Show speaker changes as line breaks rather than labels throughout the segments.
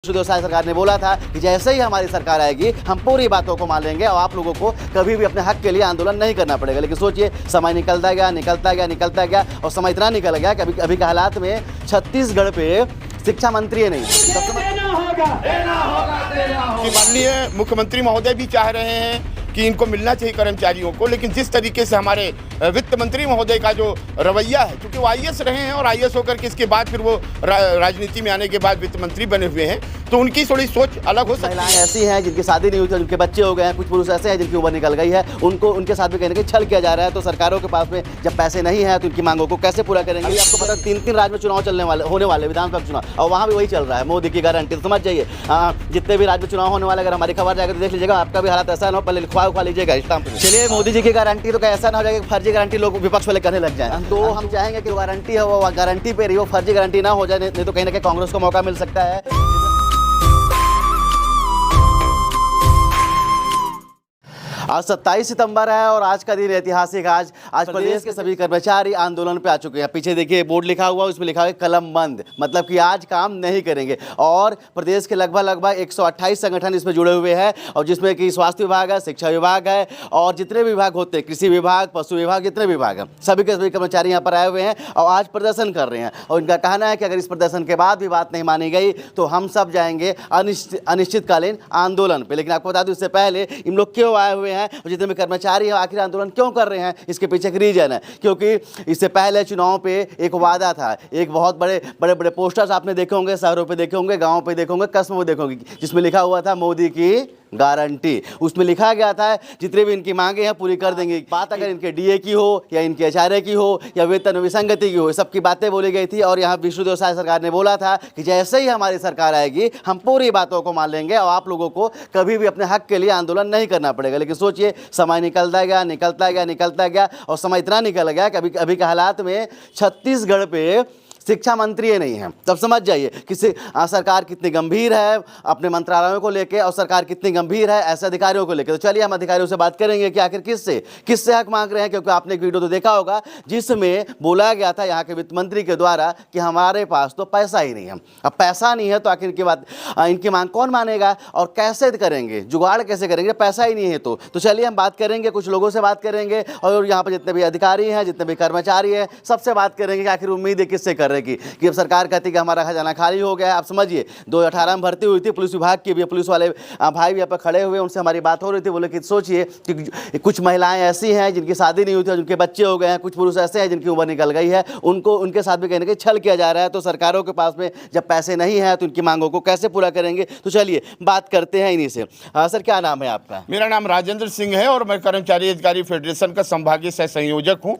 व्यवसाय सरकार ने बोला था कि जैसे ही हमारी सरकार आएगी हम पूरी बातों को मान लेंगे और आप लोगों को कभी भी अपने हक के लिए आंदोलन नहीं करना पड़ेगा। लेकिन सोचिए, समय निकलता गया और समय इतना निकल गया कि अभी के हालात में छत्तीसगढ़ पे शिक्षा मंत्री नहीं
कि माननीय मुख्यमंत्री महोदय भी चाह रहे हैं कि इनको मिलना चाहिए कर्मचारियों को, लेकिन जिस तरीके से हमारे वित्त मंत्री महोदय का जो रवैया है, क्योंकि वो आईएएस रहे हैं और आईएएस होकर के इसके बाद फिर वो राजनीति में आने के बाद वित्त मंत्री बने हुए हैं, तो उनकी थोड़ी सोच अलग हो सकती है।
महिलाएं ऐसी हैं जिनकी शादी नहीं हुई थी, जिनके बच्चे हो गए हैं, कुछ पुरुष ऐसे हैं जिनकी उम्र निकल गई है, उनके साथ भी कहीं ना कहीं छल किया जा रहा है। तो सरकारों के पास में जब पैसे नहीं है तो उनकी मांगों को कैसे पूरा करेंगे? अभी आपको पता है 3 राज्य में चुनाव होने वाले विधानसभा चुनाव, और वहाँ भी वही चल रहा है, मोदी की गारंटी। तो समझ जाइए, जितने भी राज्य में चुनाव होने वाले, अगर हमारी खबर जाएगा तो देख लीजिएगा, आपका भी हालात ऐसा ना हो, पहले लिखवा लीजिएगा स्टाम्प। चलिए, मोदी जी की गारंटी तो ऐसा ना हो जाएगा फर्जी गारंटी लोग विपक्ष वाले करने लग जाए। तो हम चाहेंगे कि गारंटी है वो गारंटी पे रही हो, फर्जी गारंटी ना हो जाए, नहीं तो कहीं ना कहीं कांग्रेस को मौका मिल सकता है। आज 27 सितंबर है और आज का दिन ऐतिहासिक। आज प्रदेश के सभी कर्मचारी आंदोलन पे आ चुके हैं। पीछे देखिए बोर्ड लिखा हुआ, उसमें लिखा है कलम बंद, मतलब कि आज काम नहीं करेंगे। और प्रदेश के लगभग 128 संगठन इसमें जुड़े हुए हैं, और जिसमें कि स्वास्थ्य विभाग है, शिक्षा विभाग है, और जितने भी विभाग होते हैं, कृषि विभाग, पशु विभाग, जितने विभाग हैं, सभी के सभी कर्मचारी यहाँ पर आए हुए हैं और आज प्रदर्शन कर रहे हैं। और इनका कहना है कि अगर इस प्रदर्शन के बाद भी बात नहीं मानी गई तो हम सब जाएंगे अनिश्चितकालीन आंदोलन पे। लेकिन आपको बता दूं, इससे पहले इन लोग क्यों आए हुए हैं और जितने भी कर्मचारी हैं आखिर आंदोलन क्यों कर रहे हैं, इसके पीछे एक रीजन है। क्योंकि इससे पहले चुनाव पे एक वादा था, एक बहुत बड़े पोस्टर्स आपने देखे होंगे, शहरों पे देखे होंगे, गाँव पे देखे होंगे, कस्बों में देखे होंगे, जिसमें लिखा हुआ था मोदी की गारंटी। उसमें लिखा गया था जितने भी इनकी मांगे हैं पूरी कर देंगे। बात अगर इनके डीए की हो या इनके एचआरए की हो या वेतन विसंगति की हो, सबकी बातें बोली गई थी। और यहाँ विष्णु देव साय सरकार ने बोला था कि जैसे ही हमारी सरकार आएगी हम पूरी बातों को मान लेंगे और आप लोगों को कभी भी अपने हक के लिए आंदोलन नहीं करना पड़ेगा। लेकिन सोचिए, समय निकलता गया और समय इतना निकल गया कि अभी के हालात में छत्तीसगढ़ पे शिक्षा मंत्री नहीं है। तब समझ जाइए कि सरकार कितनी गंभीर है अपने मंत्रालयों को लेकर, और सरकार कितनी गंभीर है ऐसे अधिकारियों को लेकर। तो चलिए हम अधिकारियों से बात करेंगे कि आखिर किससे हक मांग रहे हैं। क्योंकि आपने एक वीडियो तो देखा होगा जिसमें बोला गया था यहाँ के वित्त मंत्री के द्वारा कि हमारे पास तो पैसा ही नहीं है। अब पैसा नहीं है तो आखिर इनकी मांग कौन मानेगा और कैसे करेंगे, जुगाड़ कैसे करेंगे, पैसा ही नहीं है। तो चलिए हम बात करेंगे, कुछ लोगों से बात करेंगे और यहाँ पर जितने भी अधिकारी हैं, जितने भी कर्मचारी हैं, सबसे बात करेंगे कि आखिर उम्मीद है किससे कर रहे कि अब सरकार कहती है कि हमारा खजाना खाली हो गया है। आप समझिए, 2018 में भर्ती हुई थी पुलिस विभाग की भी, पुलिस वाले भाई भी यहाँ पर खड़े हुए, उनसे हमारी बात हो रही थी। बोले कि सोचिए कि कुछ महिलाएं ऐसी हैं जिनकी शादी नहीं हुई थी, जिनके बच्चे हो गए हैं, कुछ पुरुष ऐसे हैं जिनकी उम्र निकल गई है, उनके साथ भी कहीं ना कहीं छल किया जा रहा है। तो सरकारों के पास में जब पैसे नहीं है तो उनकी मांगों को कैसे पूरा करेंगे? तो चलिए बात करते हैं इन्हीं से। सर, क्या नाम है आपका?
मेरा नाम राजेंद्र सिंह है और मैं कर्मचारी अधिकारी फेडरेशन का संभागीय सह संयोजक हूँ।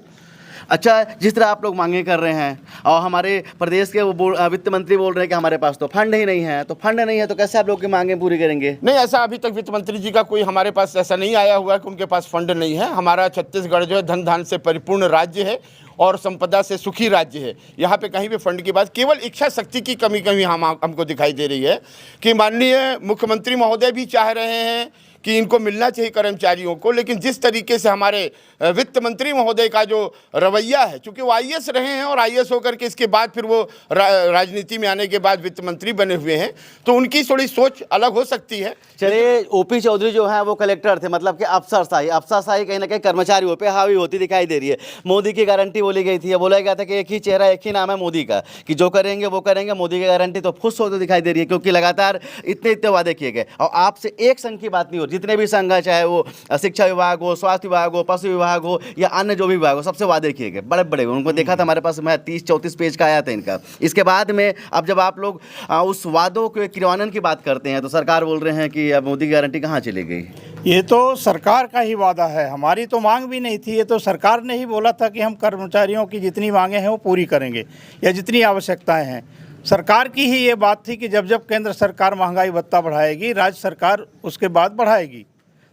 अच्छा, जिस तरह आप लोग मांगे कर रहे हैं और हमारे प्रदेश के वो वित्त मंत्री बोल रहे हैं कि हमारे पास तो फंड ही नहीं है, तो कैसे आप लोग की मांगे पूरी करेंगे?
नहीं, ऐसा अभी तक वित्त मंत्री जी का कोई हमारे पास ऐसा नहीं आया हुआ है कि उनके पास फंड नहीं है। हमारा छत्तीसगढ़ जो है धन धान से परिपूर्ण राज्य है और संपदा से सुखी राज्य है। यहाँ पे कहीं भी फंड की बात, केवल इच्छा शक्ति की कमी हमको दिखाई दे रही है। कि माननीय मुख्यमंत्री महोदय भी चाह रहे हैं कि इनको मिलना चाहिए कर्मचारियों को, लेकिन जिस तरीके से हमारे वित्त मंत्री महोदय का जो रवैया है, क्योंकि वो आईएएस रहे हैं और आईएएस होकर के इसके बाद फिर वो राजनीति में आने के बाद वित्त मंत्री बने हुए हैं, तो उनकी थोड़ी सोच अलग हो सकती है।
चलिए, ओपी चौधरी जो है वो कलेक्टर थे, मतलब कि अफसरशाही कहीं ना कहीं कर्मचारियों पे हावी होती दिखाई दे रही है। मोदी की गारंटी बोली गई थी, बोला गया था कि एक ही चेहरा, एक ही नाम है मोदी का, कि जो करेंगे वो करेंगे। मोदी की गारंटी तो फुस होती दिखाई दे रही है, क्योंकि लगातार इतने वादे किए गए और आपसे एक संघ की बात नहीं हो। जितने भी संघ है, चाहे वो शिक्षा विभाग हो, स्वास्थ्य विभाग हो, पशु विभाग हो या अन्य जो भी विभाग हो, सबसे वादे किए गए बड़े उनको देखा था हमारे पास में 30-34 पेज का आया था इनका। इसके बाद में अब जब आप लोग उस वादों के क्रियान्वयन की बात करते हैं तो सरकार बोल रहे हैं कि अब मोदी की गारंटी कहाँ चली गई?
ये तो सरकार का ही वादा है, हमारी तो मांग भी नहीं थी। ये तो सरकार ने ही बोला था कि हम कर्मचारियों की जितनी मांगे हैं वो पूरी करेंगे या जितनी आवश्यकताएं हैं। सरकार की ही ये बात थी कि जब केंद्र सरकार महंगाई भत्ता बढ़ाएगी, राज्य सरकार उसके बाद बढ़ाएगी।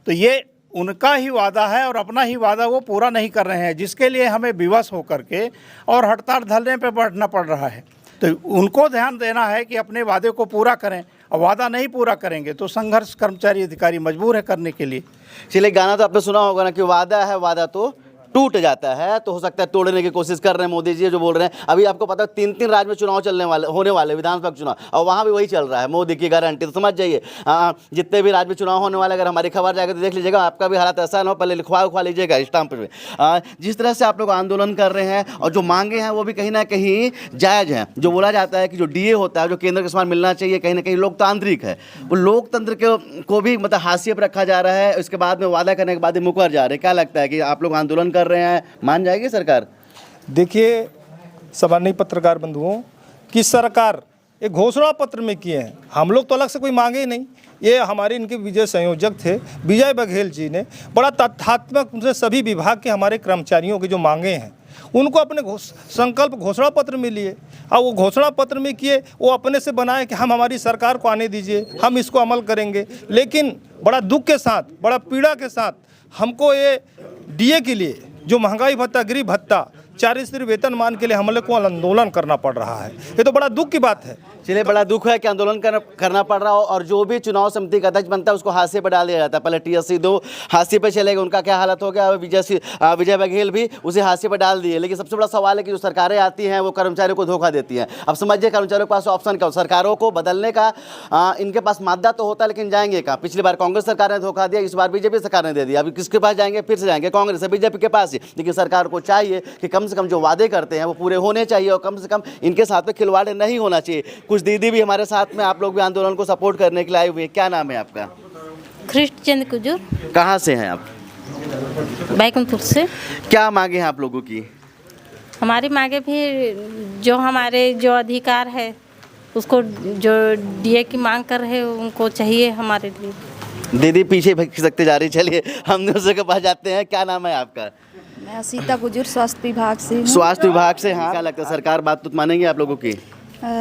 तो ये उनका ही वादा है और अपना ही वादा वो पूरा नहीं कर रहे हैं, जिसके लिए हमें विवश होकर के और हड़ताल धरने पे बैठना पड़ रहा है। तो उनको ध्यान देना है कि अपने वादे को पूरा करें, और वादा नहीं पूरा करेंगे तो संघर्ष कर्मचारी अधिकारी मजबूर है करने के लिए।
चलिए, गाना तो आपने सुना होगा ना कि वादा है वादा तो टूट जाता है तो हो सकता है तोड़ने की कोशिश कर रहे हैं मोदी जी जो बोल रहे हैं। अभी आपको पता है 3 राज्य में चुनाव होने वाले विधानसभा चुनाव, और वहाँ भी वही चल रहा है, मोदी की गारंटी। तो समझ जाइए जितने भी राज्य में चुनाव होने वाले, अगर हमारी खबर जाएगा तो देख लीजिएगा, आपका भी हालात ऐसा ना हो, पहले लिखवा लीजिएगा स्टाम्प पे। जिस तरह से आप लोग आंदोलन कर रहे हैं और जो मांगे हैं वो भी कहीं ना कहीं जायज़ हैं। जो बोला जाता है कि जो डीए होता है, जो केंद्र के समान मिलना चाहिए, कहीं ना कहीं लोकतांत्रिक है, वो लोकतंत्र को भी मतलब हाशिए पर रखा जा रहा है। उसके बाद में वादा करने के बाद ही मुकर जा रहे हैं। क्या लगता है कि आप लोग आंदोलन कर रहे हैं, मान जाएगी सरकार?
देखिए सम्मानीय पत्रकार बंधुओं की सरकार एक घोषणा पत्र में किए हैं, हम लोग तो अलग से कोई मांगे ही नहीं। ये हमारे इनके विजय संयोजक थे विजय बघेल जी ने बड़ा तथ्यात्मक उनसे सभी विभाग के हमारे कर्मचारियों की जो मांगे हैं उनको अपने संकल्प घोषणा पत्र में लिए, और वो घोषणा पत्र में किए, वो अपने से बनाए कि हम हमारी सरकार को आने दीजिए, हम इसको अमल करेंगे। लेकिन बड़ा दुख के साथ, बड़ा पीड़ा के साथ हमको ये डीए के लिए जो महंगाई भत्ता, गरीब भत्ता, 4 स्तर वेतन मान के लिए हमले को आंदोलन करना पड़ रहा है। ये तो बड़ा दुख की बात है।
चलिए, बड़ा दुख है कि आंदोलन करना पड़ रहा हो, और जो भी चुनाव समिति का अध्यक्ष बनता है उसको हाशिए पर डाल दिया जाता है। पहले TSC 2 हाशिए पर चले गए, उनका क्या हालत हो गया, विजय बघेल भी उसे हाशिए पर डाल दिए। लेकिन सबसे बड़ा सवाल है कि जो सरकारें आती हैं वो कर्मचारियों को धोखा देती हैं। अब समझिए कर्मचारियों के पास ऑप्शन क्या हो, सरकारों को बदलने का इनके पास मादा तो होता है, लेकिन जाएंगे कहाँ? पिछली बार कांग्रेस सरकार ने धोखा दिया, इस बार बीजेपी सरकार ने दे दिया। अभी किसके पास जाएंगे? फिर से जाएंगे कांग्रेस या बीजेपी के पास ही। लेकिन सरकार को चाहिए कि कम से कम जो वादे करते हैं वो पूरे होने चाहिए, और कम से कम इनके साथ में खिलवाड़ नहीं होना चाहिए। कुछ दीदी भी हमारे साथ में, आप लोग भी आंदोलन को सपोर्ट करने के लिए आए हुए हैं। क्या नाम है आपका?
कृष्णचंद कुजूर।
कहाँ से हैं आप?
बैकुंठपुर से।
क्या मांगे हैं आप लोगों की?
हमारी मांगे भी जो हमारे जो अधिकार है उसको, जो डीए की मांग कर रहे हैं उनको चाहिए हमारे लिए।
दीदी पीछे खिसकते जा रही, चलिए हम दूसरे के पास जाते हैं। क्या नाम है आपका?
मैं सीता गुजर, स्वास्थ्य विभाग से हूँ।
स्वास्थ्य विभाग से। हाँ, क्या लगता है सरकार बात तो मानेंगे आप लोगों की?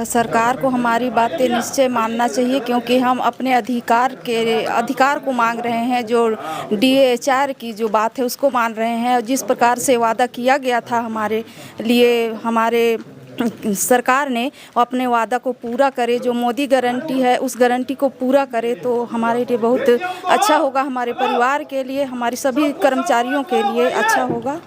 सरकार को हमारी बातें निश्चय मानना चाहिए, क्योंकि हम अपने अधिकार को मांग रहे हैं। जो DHR की जो बात है उसको मान रहे हैं, और जिस प्रकार से वादा किया गया था हमारे लिए, हमारे सरकार ने अपने वादा को पूरा करे। जो मोदी गारंटी है उस गारंटी को पूरा करे तो हमारे लिए बहुत अच्छा होगा, हमारे परिवार के लिए, हमारे सभी कर्मचारियों के लिए अच्छा होगा।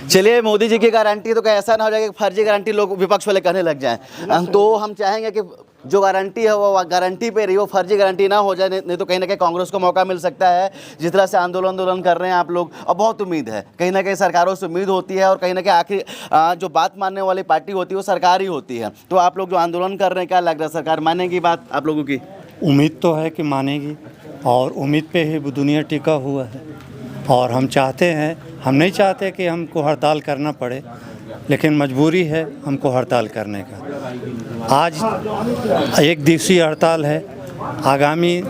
चलिए, मोदी जी की गारंटी तो कहीं ऐसा ना हो जाए कि फर्जी गारंटी लोग विपक्ष वाले कहने लग जाएं। तो हम चाहेंगे कि जो गारंटी है वो गारंटी पे रही, वो फर्जी गारंटी ना हो जाए, नहीं तो कहीं ना कहीं कांग्रेस को मौका मिल सकता है। जिस तरह से आंदोलन कर रहे हैं आप लोग, और बहुत उम्मीद है, कहीं ना कहीं सरकारों से उम्मीद होती है, और कहीं ना कहीं आखिर जो बात मानने वाली पार्टी होती है वो सरकार ही होती है। तो आप लोग जो आंदोलन कर रहे हैं, क्या लग रहा है सरकार मानेगी बात आप लोगों की?
उम्मीद तो है कि मानेगी, और उम्मीद पे ही दुनिया टिका हुआ है। और हम चाहते हैं, हम नहीं चाहते कि हमको हड़ताल करना पड़े, लेकिन मजबूरी है हमको हड़ताल करने का। आज 1 दिवसीय हड़ताल है, आगामी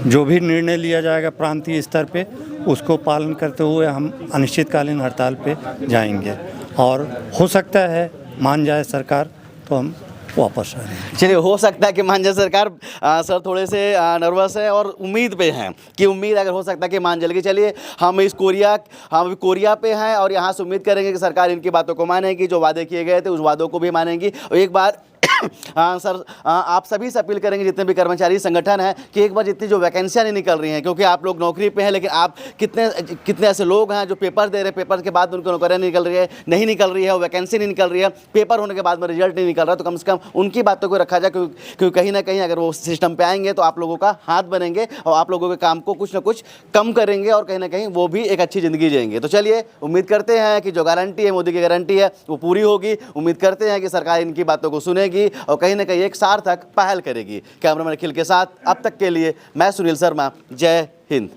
जो भी निर्णय लिया जाएगा प्रांतीय स्तर पे उसको पालन करते हुए हम अनिश्चितकालीन हड़ताल पे जाएंगे, और हो सकता है मान जाए सरकार तो हम वापस आ रहे हैं।
चलिए, हो सकता है कि मान जाए सरकार। सर थोड़े से नर्वस है और उम्मीद पे हैं कि उम्मीद अगर हो सकता है कि मान जाएगी। चलिए, हम कोरिया पे हैं और यहाँ से उम्मीद करेंगे कि सरकार इनकी बातों को मानेगी, जो वादे किए गए थे उस वादों को भी मानेगी। और एक बार सर आप सभी से अपील करेंगे, जितने भी कर्मचारी संगठन हैं, कि एक बार जितनी जो वैकेंसियाँ नहीं निकल रही हैं, क्योंकि आप लोग नौकरी पे हैं, लेकिन आप कितने ऐसे लोग हैं जो पेपर दे रहे हैं, पेपर के बाद उनको नौकरियाँ नहीं निकल रही है, वैकेंसी नहीं निकल रही है, पेपर होने के बाद में रिजल्ट नहीं निकल रहा, तो कम से कम उनकी बातों को रखा जाए। क्योंकि कहीं ना कहीं अगर वो सिस्टम पे आएंगे तो आप लोगों का हाथ बनेंगे, और आप लोगों के काम को कुछ ना कुछ कम करेंगे, और कहीं ना कहीं वो भी एक अच्छी ज़िंदगी जिएंगे। तो चलिए, उम्मीद करते हैं कि जो गारंटी है, मोदी की गारंटी है, वो पूरी होगी। उम्मीद करते हैं कि सरकार इनकी बातों को सुनेगी और कहीं ना कहीं एक सार्थक पहल करेगी। कैमरामैन अखिल के साथ अब तक के लिए मैं सुनील शर्मा। जय हिंद।